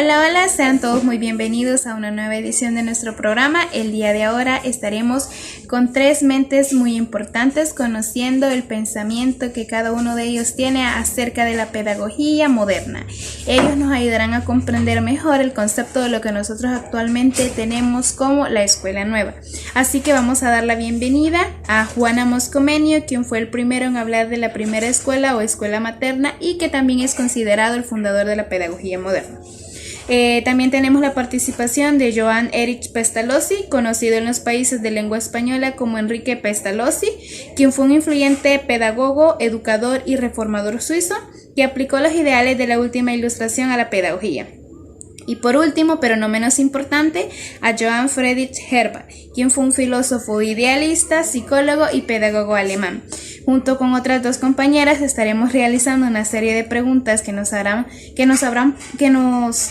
Hola, hola, sean todos muy bienvenidos a una nueva edición de nuestro programa. El día de ahora estaremos con tres mentes muy importantes conociendo el pensamiento que cada uno de ellos tiene acerca de la pedagogía moderna. Ellos nos ayudarán a comprender mejor el concepto de lo que nosotros actualmente tenemos como la escuela nueva. Así que vamos a dar la bienvenida a Juana Moscomenio, quien fue el primero en hablar de la primera escuela o escuela materna y que también es considerado el fundador de la pedagogía moderna. También tenemos la participación de Joan Erich Pestalozzi, conocido en los países de lengua española como Enrique Pestalozzi, quien fue un influyente pedagogo, educador y reformador suizo que aplicó los ideales de la última ilustración a la pedagogía. Y por último, pero no menos importante, a Johann Friedrich Herbart, quien fue un filósofo idealista, psicólogo y pedagogo alemán. Junto con otras dos compañeras estaremos realizando una serie de preguntas que nos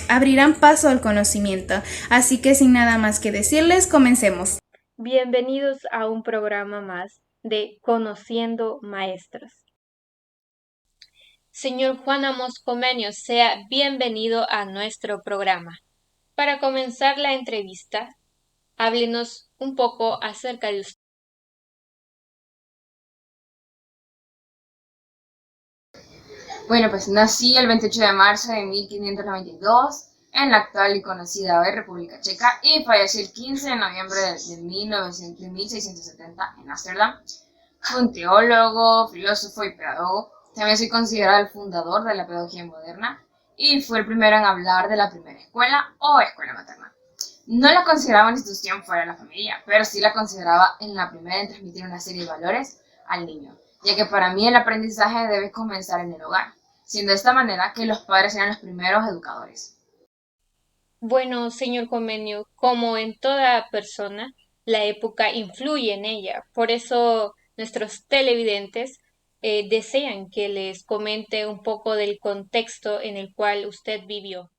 abrirán paso al conocimiento. Así que sin nada más que decirles, comencemos. Bienvenidos a un programa más de Conociendo Maestros. Señor Juana Moscomenio, sea bienvenido a nuestro programa. Para comenzar la entrevista, háblenos un poco acerca de usted. Bueno, pues nací el 28 de marzo de 1592 en la actual y conocida hoy República Checa y fallecí el 15 de noviembre de 1670 en Ámsterdam. Fue un teólogo, filósofo y pedagogo. También soy considerado el fundador de la pedagogía moderna y fue el primero en hablar de la primera escuela o escuela materna. No la consideraba una institución fuera de la familia, pero sí la consideraba en la primera en transmitir una serie de valores al niño, ya que para mí el aprendizaje debe comenzar en el hogar, siendo de esta manera que los padres eran los primeros educadores. Bueno, señor Comenio, como en toda persona, la época influye en ella. Por eso nuestros televidentes desean que les comente un poco del contexto en el cual usted vivió.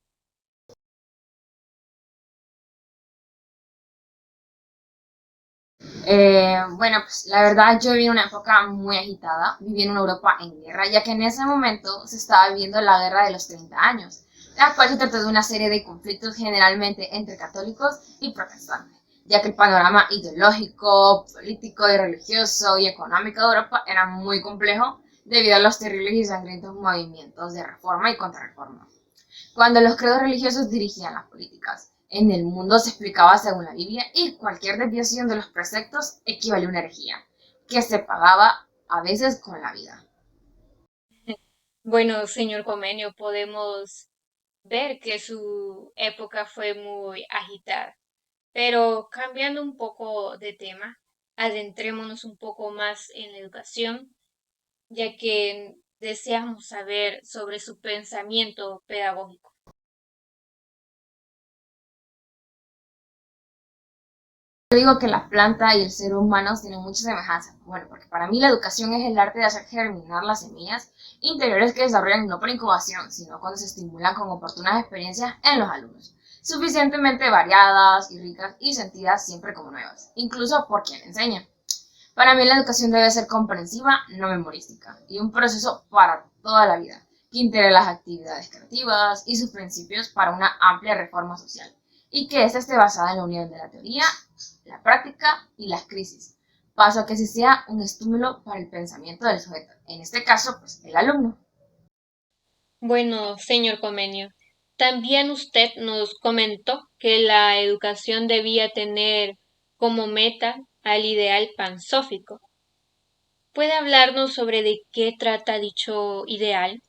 Bueno, pues la verdad yo viví en una época muy agitada, viví en una Europa en guerra, ya que en ese momento se estaba viviendo la guerra de los 30 años, la cual se trató de una serie de conflictos generalmente entre católicos y protestantes, ya que el panorama ideológico, político y religioso y económico de Europa era muy complejo debido a los terribles y sangrientos movimientos de reforma y contrarreforma. Cuando los credos religiosos dirigían las políticas en el mundo se explicaba según la Biblia y cualquier desviación de los preceptos equivalía a una herejía, que se pagaba a veces con la vida. Bueno, señor Comenio, podemos ver que su época fue muy agitada. Pero cambiando un poco de tema, adentrémonos un poco más en la educación, ya que deseamos saber sobre su pensamiento pedagógico. Yo digo que la planta y el ser humano tienen muchas semejanzas. Bueno, porque para mí la educación es el arte de hacer germinar las semillas interiores que desarrollan no por incubación, sino cuando se estimulan con oportunas experiencias en los alumnos, suficientemente variadas y ricas y sentidas siempre como nuevas, incluso por quien enseña. Para mí la educación debe ser comprensiva, no memorística, y un proceso para toda la vida, que integre las actividades creativas y sus principios para una amplia reforma social, y que ésta esté basada en la unión de la teoría, la práctica y las crisis, paso a que sí sea un estímulo para el pensamiento del sujeto, en este caso, pues, el alumno. Bueno, señor Comenio, también usted nos comentó que la educación debía tener como meta al ideal pansófico. ¿Puede hablarnos sobre de qué trata dicho ideal?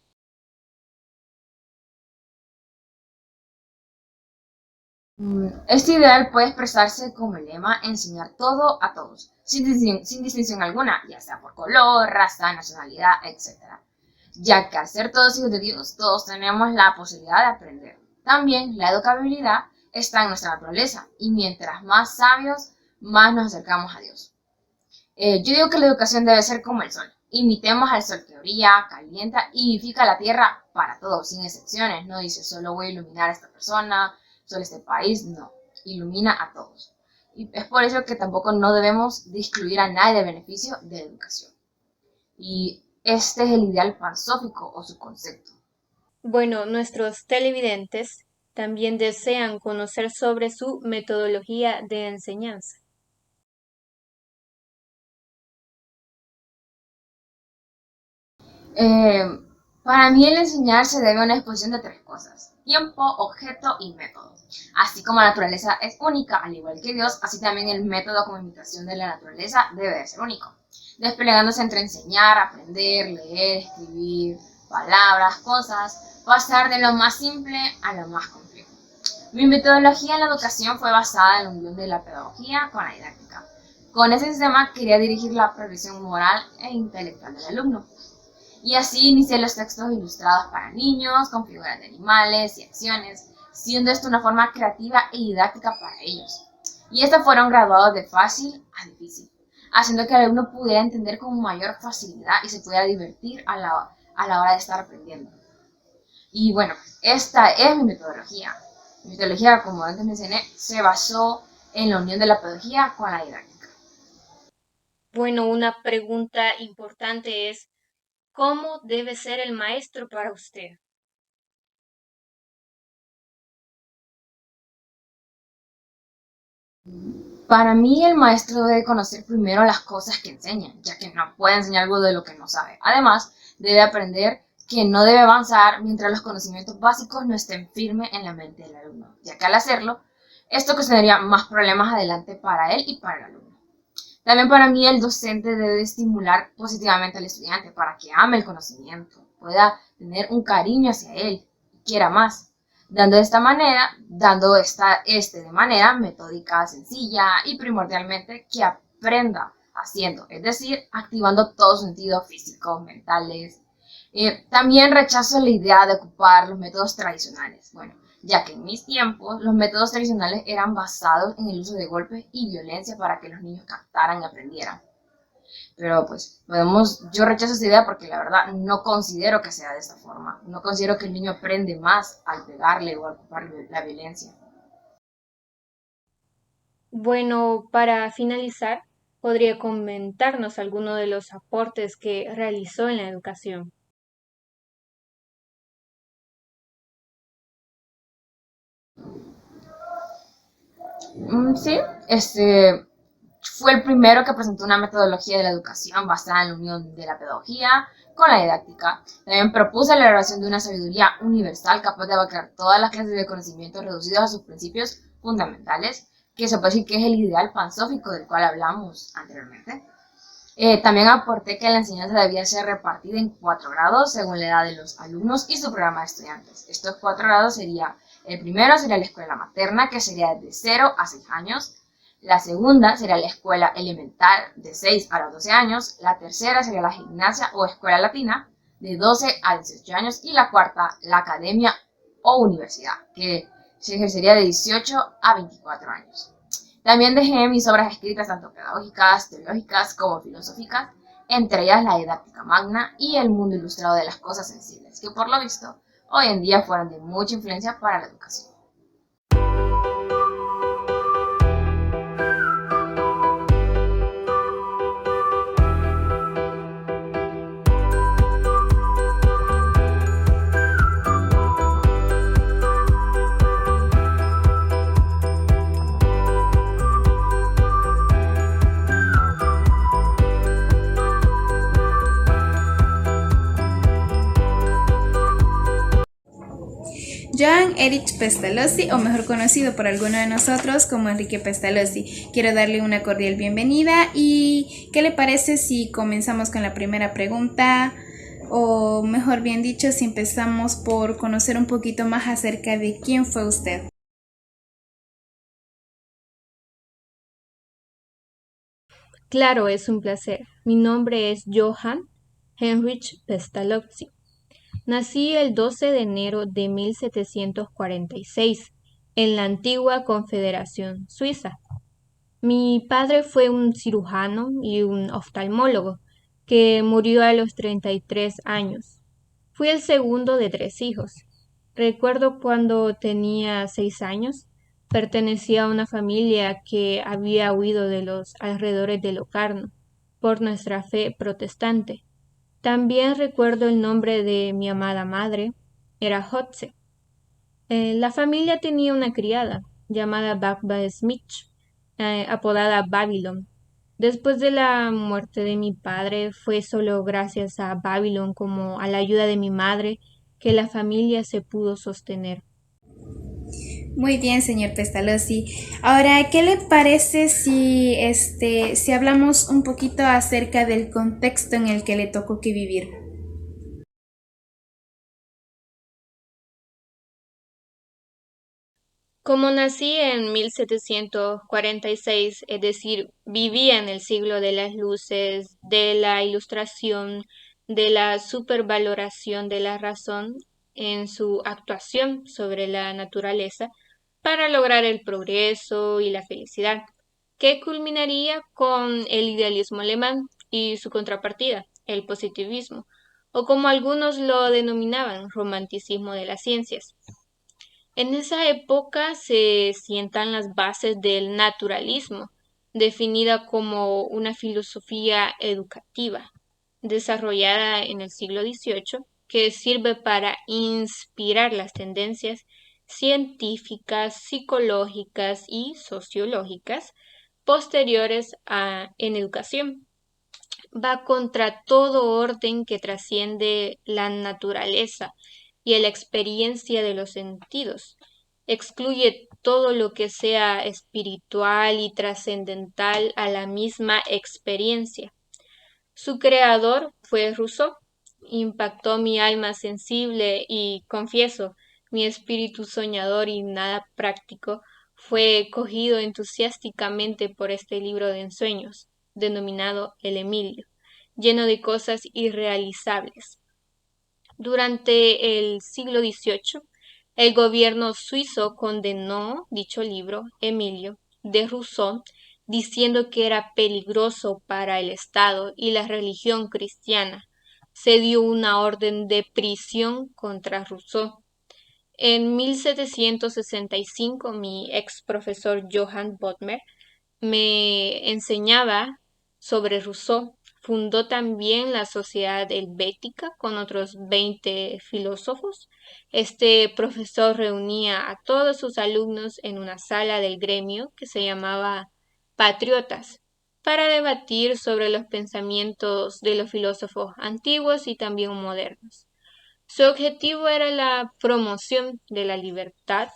Este ideal puede expresarse como el lema enseñar todo a todos, sin distinción alguna, ya sea por color, raza, nacionalidad, etc. Ya que al ser todos hijos de Dios, todos tenemos la posibilidad de aprender. También la educabilidad está en nuestra naturaleza y mientras más sabios, más nos acercamos a Dios. Yo digo que la educación debe ser como el sol. Imitemos al sol que brilla, calienta y vivifica la tierra para todos, sin excepciones. No dice solo voy a iluminar a esta persona, solo este país, no. Ilumina a todos. Y es por eso que tampoco no debemos de excluir a nadie del beneficio de la educación. Y este es el ideal pansófico o su concepto. Bueno, nuestros televidentes también desean conocer sobre su metodología de enseñanza. Eh, para mí el enseñar se debe a una exposición de tres cosas: tiempo, objeto y método. Así como la naturaleza es única, al igual que Dios, así también el método como imitación de la naturaleza debe de ser único, desplegándose entre enseñar, aprender, leer, escribir, palabras, cosas, pasar de lo más simple a lo más complejo. Mi metodología en la educación fue basada en la unión de la pedagogía con la didáctica. Con ese sistema quería dirigir la progresión moral e intelectual del alumno. Y así inicié los textos ilustrados para niños, con figuras de animales y acciones, siendo esto una forma creativa y didáctica para ellos. Y estos fueron graduados de fácil a difícil, haciendo que el alumno pudiera entender con mayor facilidad y se pudiera divertir a la hora de estar aprendiendo. Y bueno, esta es mi metodología. Mi metodología, como antes mencioné, se basó en la unión de la pedagogía con la didáctica. Bueno, una pregunta importante es, ¿cómo debe ser el maestro para usted? Para mí, el maestro debe conocer primero las cosas que enseña, ya que no puede enseñar algo de lo que no sabe. Además, debe aprender que no debe avanzar mientras los conocimientos básicos no estén firmes en la mente del alumno, ya que al hacerlo, esto ocasionaría más problemas adelante para él y para el alumno. También para mí el docente debe estimular positivamente al estudiante para que ame el conocimiento, pueda tener un cariño hacia él y quiera más, dando de manera metódica, sencilla y primordialmente que aprenda haciendo, es decir, activando todos sus sentidos físicos, mentales. También rechazo la idea de ocupar los métodos tradicionales, bueno, ya que en mis tiempos los métodos tradicionales eran basados en el uso de golpes y violencia para que los niños captaran y aprendieran. Pero pues yo rechazo esa idea porque la verdad no considero que sea de esta forma. No considero que el niño aprende más al pegarle o al ocupar la violencia. Bueno, para finalizar, ¿podría comentarnos alguno de los aportes que realizó en la educación? Sí, fue el primero que presentó una metodología de la educación basada en la unión de la pedagogía con la didáctica. También propuso la elaboración de una sabiduría universal capaz de abarcar todas las clases de conocimientos reducidos a sus principios fundamentales, que se puede decir que es el ideal pansófico del cual hablamos anteriormente. También aporté que la enseñanza debía ser repartida en 4 grados según la edad de los alumnos y su programa de estudiantes. Estos 4 grados el primero sería la escuela materna, que sería de 0 a 6 años. La segunda sería la escuela elemental, de 6 a los 12 años. La tercera sería la gimnasia o escuela latina, de 12 a 18 años. Y la cuarta, la academia o universidad, que se ejercería de 18 a 24 años. También dejé mis obras escritas tanto pedagógicas, teológicas como filosóficas, entre ellas la didáctica magna y el mundo ilustrado de las cosas sensibles, que por lo visto hoy en día fueron de mucha influencia para la educación. Joan Erich Pestalozzi, o mejor conocido por alguno de nosotros como Enrique Pestalozzi. Quiero darle una cordial bienvenida y ¿qué le parece si comenzamos con la primera pregunta? O mejor bien dicho, si empezamos por conocer un poquito más acerca de quién fue usted. Claro, es un placer. Mi nombre es Johann Heinrich Pestalozzi. Nací el 12 de enero de 1746 en la antigua Confederación Suiza. Mi padre fue un cirujano y un oftalmólogo que murió a los 33 años. Fui el segundo de 3 hijos. Recuerdo cuando tenía 6 años, pertenecía a una familia que había huido de los alrededores de Locarno por nuestra fe protestante. También recuerdo el nombre de mi amada madre, era Hotze. La familia tenía una criada llamada Bagba Smith, apodada Babylon. Después de la muerte de mi padre, fue solo gracias a Babylon como a la ayuda de mi madre que la familia se pudo sostener. Muy bien, señor Pestalozzi. Ahora, ¿qué le parece si si hablamos un poquito acerca del contexto en el que le tocó que vivir? Como nací en 1746, es decir, vivía en el siglo de las luces, de la ilustración, de la supervaloración de la razón en su actuación sobre la naturaleza para lograr el progreso y la felicidad, que culminaría con el idealismo alemán y su contrapartida, el positivismo, o como algunos lo denominaban, romanticismo de las ciencias. En esa época se sientan las bases del naturalismo, definida como una filosofía educativa, desarrollada en el siglo XVIII, que sirve para inspirar las tendencias científicas, psicológicas y sociológicas posteriores en educación. Va contra todo orden que trasciende la naturaleza y la experiencia de los sentidos. Excluye todo lo que sea espiritual y trascendental a la misma experiencia. Su creador fue Rousseau. Impactó mi alma sensible y, confieso, mi espíritu soñador y nada práctico fue cogido entusiásticamente por este libro de ensueños, denominado El Emilio, lleno de cosas irrealizables. Durante el siglo XVIII, el gobierno suizo condenó dicho libro, Emilio, de Rousseau, diciendo que era peligroso para el Estado y la religión cristiana. Se dio una orden de prisión contra Rousseau. En 1765, mi ex profesor Johann Bodmer me enseñaba sobre Rousseau. Fundó también la Sociedad Helvética con otros 20 filósofos. Este profesor reunía a todos sus alumnos en una sala del gremio que se llamaba Patriotas para debatir sobre los pensamientos de los filósofos antiguos y también modernos. Su objetivo era la promoción de la libertad,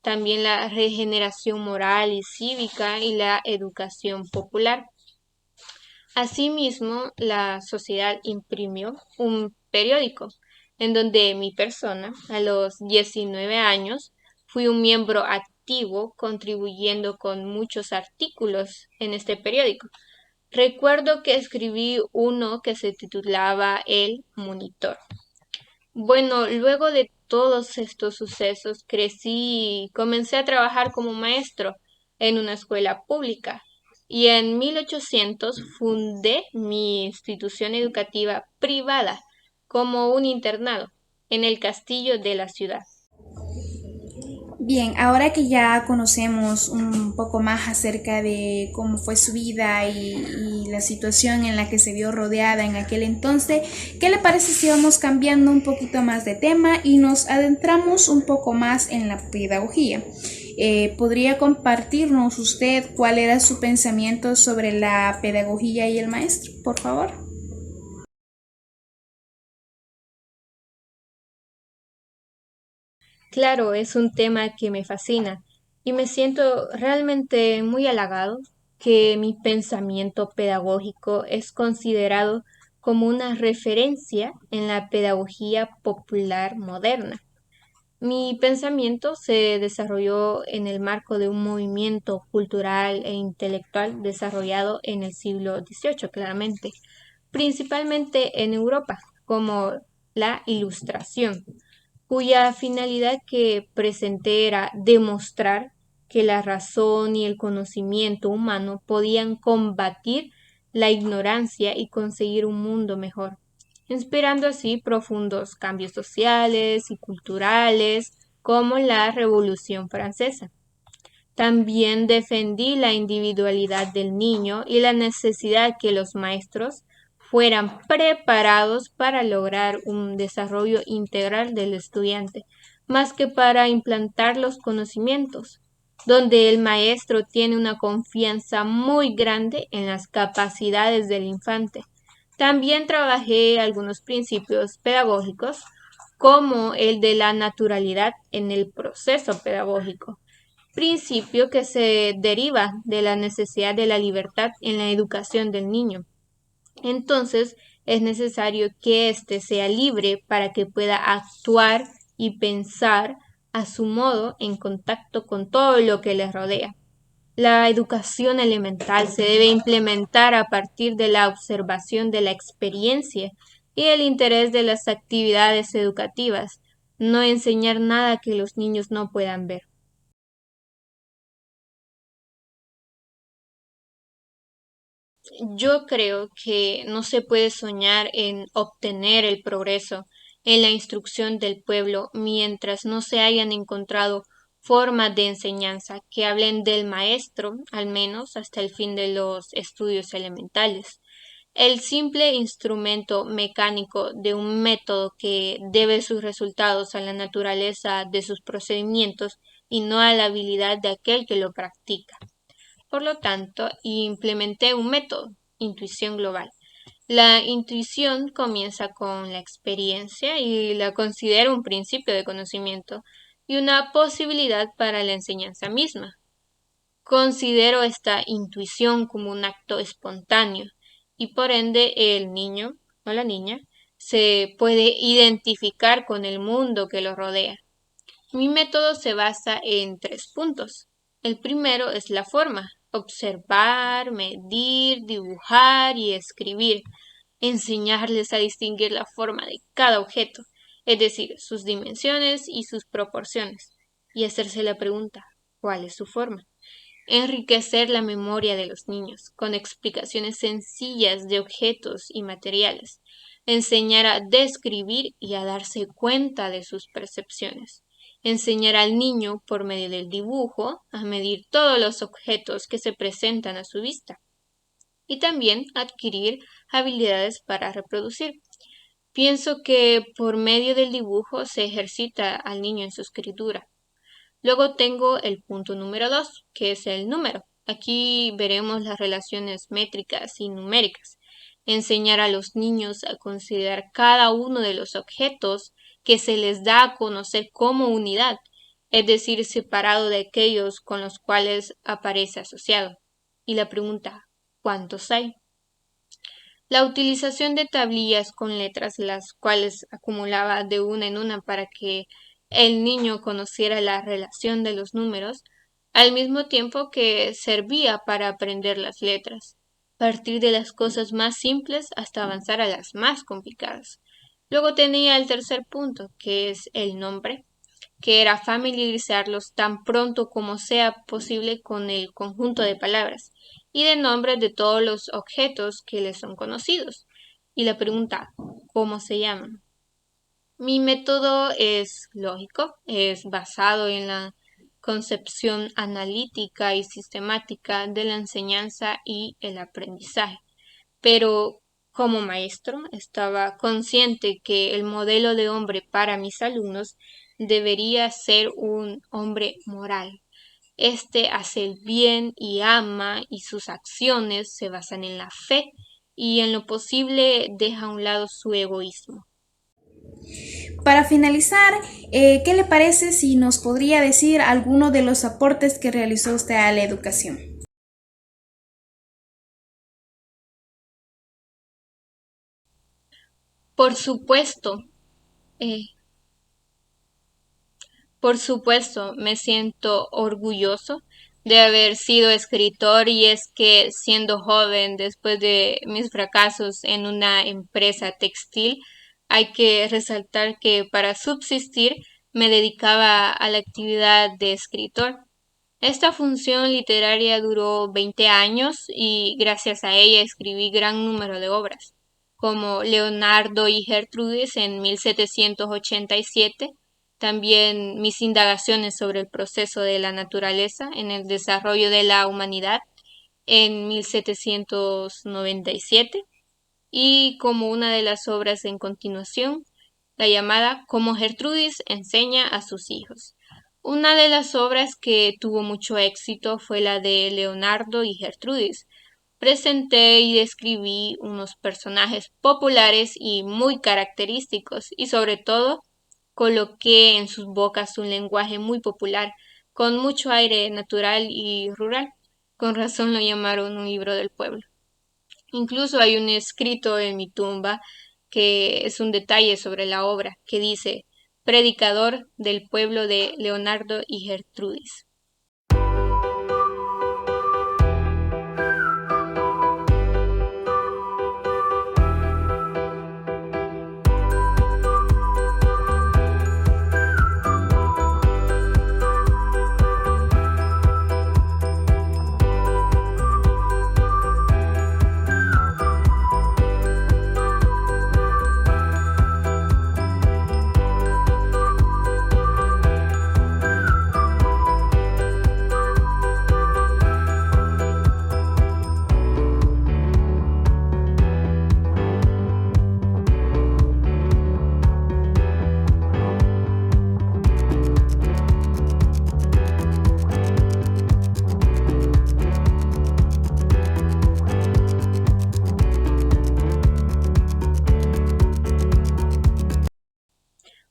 también la regeneración moral y cívica y la educación popular. Asimismo, la sociedad imprimió un periódico en donde mi persona, a los 19 años, fui un miembro activo contribuyendo con muchos artículos en este periódico. Recuerdo que escribí uno que se titulaba El Monitor. Bueno, luego de todos estos sucesos, crecí y comencé a trabajar como maestro en una escuela pública. Y en 1800 fundé mi institución educativa privada como un internado en el castillo de la ciudad. Bien, ahora que ya conocemos un poco más acerca de cómo fue su vida y la situación en la que se vio rodeada en aquel entonces, ¿qué le parece si vamos cambiando un poquito más de tema y nos adentramos un poco más en la pedagogía? ¿Podría compartirnos usted cuál era su pensamiento sobre la pedagogía y el maestro, por favor? Claro, es un tema que me fascina y me siento realmente muy halagado que mi pensamiento pedagógico es considerado como una referencia en la pedagogía popular moderna. Mi pensamiento se desarrolló en el marco de un movimiento cultural e intelectual desarrollado en el siglo XVIII, claramente, principalmente en Europa, como la Ilustración, cuya finalidad que presenté era demostrar que la razón y el conocimiento humano podían combatir la ignorancia y conseguir un mundo mejor, inspirando así profundos cambios sociales y culturales como la Revolución Francesa. También defendí la individualidad del niño y la necesidad que los maestros fueran preparados para lograr un desarrollo integral del estudiante, más que para implantar los conocimientos, donde el maestro tiene una confianza muy grande en las capacidades del infante. También trabajé algunos principios pedagógicos, como el de la naturalidad en el proceso pedagógico, principio que se deriva de la necesidad de la libertad en la educación del niño. Entonces, es necesario que éste sea libre para que pueda actuar y pensar a su modo en contacto con todo lo que le rodea. La educación elemental se debe implementar a partir de la observación de la experiencia y el interés de las actividades educativas, no enseñar nada que los niños no puedan ver. Yo creo que no se puede soñar en obtener el progreso en la instrucción del pueblo mientras no se hayan encontrado formas de enseñanza que hablen del maestro, al menos hasta el fin de los estudios elementales. El simple instrumento mecánico de un método que debe sus resultados a la naturaleza de sus procedimientos y no a la habilidad de aquel que lo practica. Por lo tanto, implementé un método, intuición global. La intuición comienza con la experiencia y la considero un principio de conocimiento y una posibilidad para la enseñanza misma. Considero esta intuición como un acto espontáneo y por ende el niño o la niña se puede identificar con el mundo que lo rodea. Mi método se basa en 3 puntos. El primero es la forma: observar, medir, dibujar y escribir. Enseñarles a distinguir la forma de cada objeto, es decir, sus dimensiones y sus proporciones, y hacerse la pregunta: ¿cuál es su forma? Enriquecer la memoria de los niños con explicaciones sencillas de objetos y materiales. Enseñar a describir y a darse cuenta de sus percepciones. Enseñar al niño, por medio del dibujo, a medir todos los objetos que se presentan a su vista. Y también adquirir habilidades para reproducir. Pienso que por medio del dibujo se ejercita al niño en su escritura. Luego tengo el punto número 2, que es el número. Aquí veremos las relaciones métricas y numéricas. Enseñar a los niños a considerar cada uno de los objetos que se les da a conocer como unidad, es decir, separado de aquellos con los cuales aparece asociado. Y la pregunta: ¿cuántos hay? La utilización de tablillas con letras, las cuales acumulaba de una en una para que el niño conociera la relación de los números, al mismo tiempo que servía para aprender las letras, partir de las cosas más simples hasta avanzar a las más complicadas. Luego tenía el tercer punto, que es el nombre, que era familiarizarlos tan pronto como sea posible con el conjunto de palabras y de nombres de todos los objetos que les son conocidos. Y la pregunta: ¿cómo se llaman? Mi método es lógico, es basado en la concepción analítica y sistemática de la enseñanza y el aprendizaje. Pero como maestro estaba consciente que el modelo de hombre para mis alumnos debería ser un hombre moral. Este hace el bien y ama, y sus acciones se basan en la fe y en lo posible deja a un lado su egoísmo. Para finalizar, ¿qué le parece si nos podría decir alguno de los aportes que realizó usted a la educación? Por supuesto, eh, Por supuesto, me siento orgulloso de haber sido escritor, y es que siendo joven, después de mis fracasos en una empresa textil, hay que resaltar que para subsistir me dedicaba a la actividad de escritor. Esta función literaria duró 20 años y gracias a ella escribí gran número de obras, como Leonardo y Gertrudis en 1787, también mis indagaciones sobre el proceso de la naturaleza en el desarrollo de la humanidad en 1797, y como una de las obras en continuación, la llamada Cómo Gertrudis enseña a sus hijos. Una de las obras que tuvo mucho éxito fue la de Leonardo y Gertrudis. Presenté y describí unos personajes populares y muy característicos y sobre todo coloqué en sus bocas un lenguaje muy popular, con mucho aire natural y rural. Con razón lo llamaron un libro del pueblo. Incluso hay un escrito en mi tumba que es un detalle sobre la obra, que dice Predicador del pueblo de Leonardo y Gertrudis.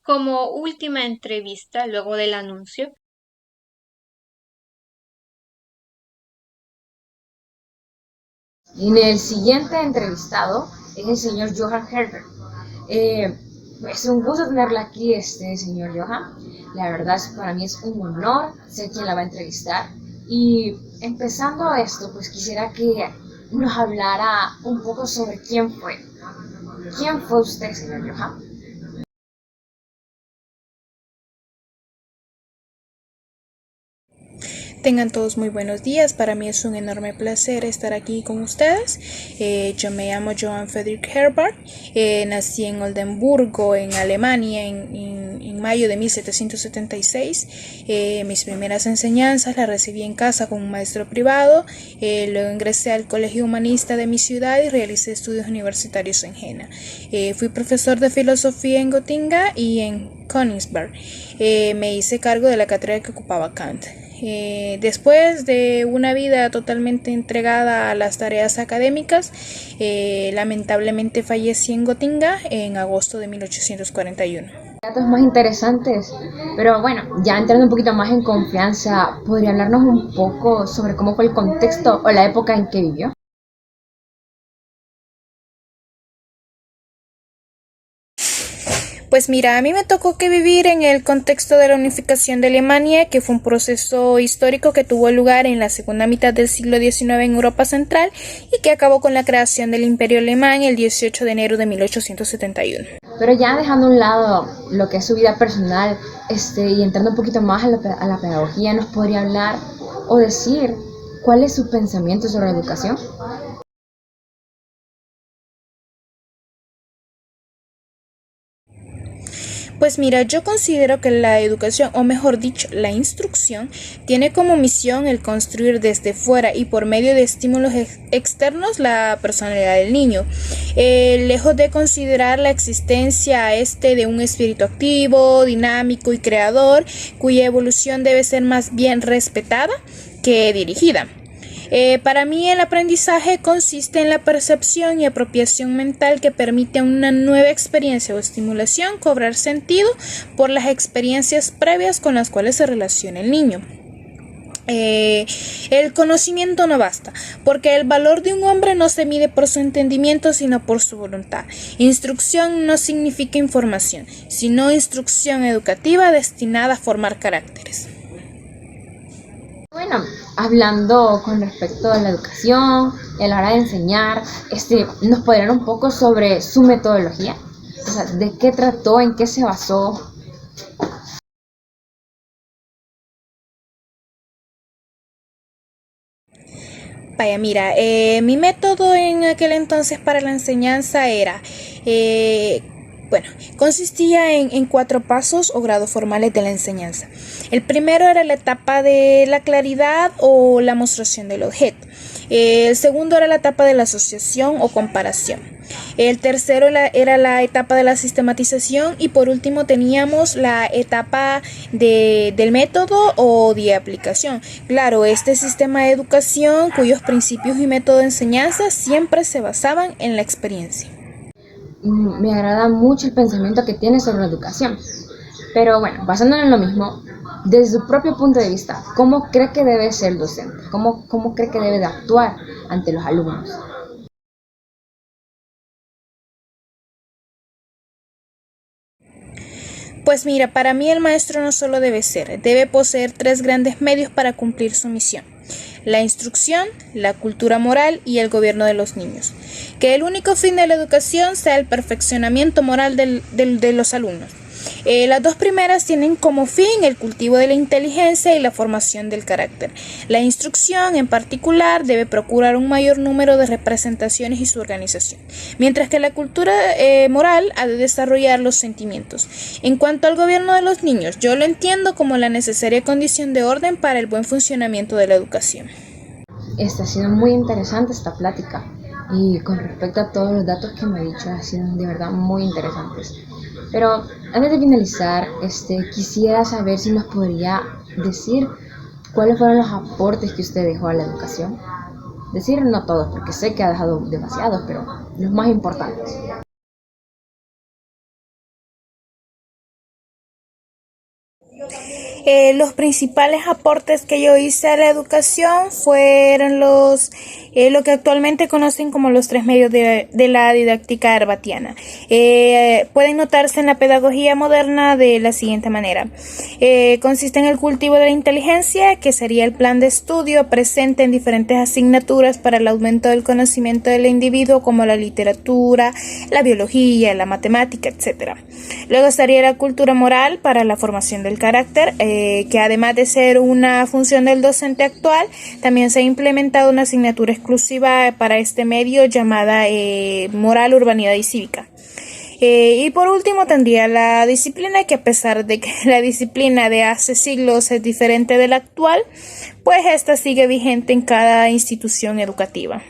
Como última entrevista, luego del anuncio, En el siguiente entrevistado es el señor Johann Herbert. Es un gusto tenerla aquí, señor Johann. La verdad es que para mí es un honor ser quien la va a entrevistar. Y empezando esto, pues quisiera que nos hablara un poco sobre quién fue. ¿Quién fue usted, señor Johann? Tengan todos muy buenos días. Para mí es un enorme placer estar aquí con ustedes. Yo me llamo Johann Friedrich Herbert. Nací en Oldenburgo, en Alemania, en mayo de 1776. Mis primeras enseñanzas las recibí en casa con un maestro privado. Luego ingresé al Colegio Humanista de mi ciudad y realicé estudios universitarios en Jena. Fui profesor de filosofía en Gotinga y en Königsberg. Me hice cargo de la cátedra que ocupaba Kant. Después de una vida totalmente entregada a las tareas académicas, lamentablemente fallecí en Gotinga en agosto de 1841. Datos más interesantes, pero bueno, ya entrando un poquito más en confianza, ¿podría hablarnos un poco sobre cómo fue el contexto o la época en que vivió? Pues mira, a mí me tocó que vivir en el contexto de la unificación de Alemania, que fue un proceso histórico que tuvo lugar en la segunda mitad del siglo XIX en Europa Central y que acabó con la creación del Imperio Alemán el 18 de enero de 1871. Pero ya dejando a un lado lo que es su vida personal, y entrando un poquito más a la pedagogía, ¿nos podría hablar o decir cuál es su pensamiento sobre la educación? Pues mira, yo considero que la educación, o mejor dicho, la instrucción, tiene como misión el construir desde fuera y por medio de estímulos externos la personalidad del niño. Lejos de considerar la existencia de un espíritu activo, dinámico y creador, cuya evolución debe ser más bien respetada que dirigida. Para mí el aprendizaje consiste en la percepción y apropiación mental que permite a una nueva experiencia o estimulación cobrar sentido por las experiencias previas con las cuales se relaciona el niño. El conocimiento no basta, porque el valor de un hombre no se mide por su entendimiento, sino por su voluntad. Instrucción no significa información, sino instrucción educativa destinada a formar caracteres. Bueno, hablando con respecto a la educación y a la hora de enseñar, ¿nos podrían un poco sobre su metodología? O sea, ¿de qué trató? ¿En qué se basó? Vaya, mira, mi método en aquel entonces para la enseñanza era, consistía en 4 pasos o grados formales de la enseñanza. El primero era la etapa de la claridad o la mostración del objeto. El segundo era la etapa de la asociación o comparación. El tercero era la etapa de la sistematización y por último teníamos la etapa del método o de aplicación. Claro, este sistema de educación cuyos principios y método de enseñanza siempre se basaban en la experiencia. Me agrada mucho el pensamiento que tiene sobre la educación. Pero bueno, basándonos en lo mismo, desde su propio punto de vista, ¿cómo cree que debe ser el docente? ¿Cómo cree que debe de actuar ante los alumnos? Pues mira, para mí el maestro no solo debe poseer tres grandes medios para cumplir su misión: la instrucción, la cultura moral y el gobierno de los niños. Que el único fin de la educación sea el perfeccionamiento moral de los alumnos. Las dos primeras tienen como fin el cultivo de la inteligencia y la formación del carácter. La instrucción, en particular, debe procurar un mayor número de representaciones y su organización, mientras que la cultura moral ha de desarrollar los sentimientos. En cuanto al gobierno de los niños, yo lo entiendo como la necesaria condición de orden para el buen funcionamiento de la educación. Ha sido muy interesante esta plática y con respecto a todos los datos que me ha dicho, ha sido de verdad muy interesantes. Pero antes de finalizar, quisiera saber si nos podría decir cuáles fueron los aportes que usted dejó a la educación. Decir no todos, porque sé que ha dejado demasiados, pero los más importantes. Los principales aportes que yo hice a la educación fueron lo que actualmente conocen como los tres medios de la didáctica herbatiana. Pueden notarse en la pedagogía moderna de la siguiente manera. Consiste en el cultivo de la inteligencia, que sería el plan de estudio presente en diferentes asignaturas para el aumento del conocimiento del individuo, como la literatura, la biología, la matemática, etc. Luego estaría la cultura moral para la formación del carácter, que además de ser una función del docente actual, también se ha implementado una asignatura exclusiva para este medio llamada Moral, Urbanidad y Cívica. Y por último tendría la disciplina, que a pesar de que la disciplina de hace siglos es diferente de la actual, pues esta sigue vigente en cada institución educativa.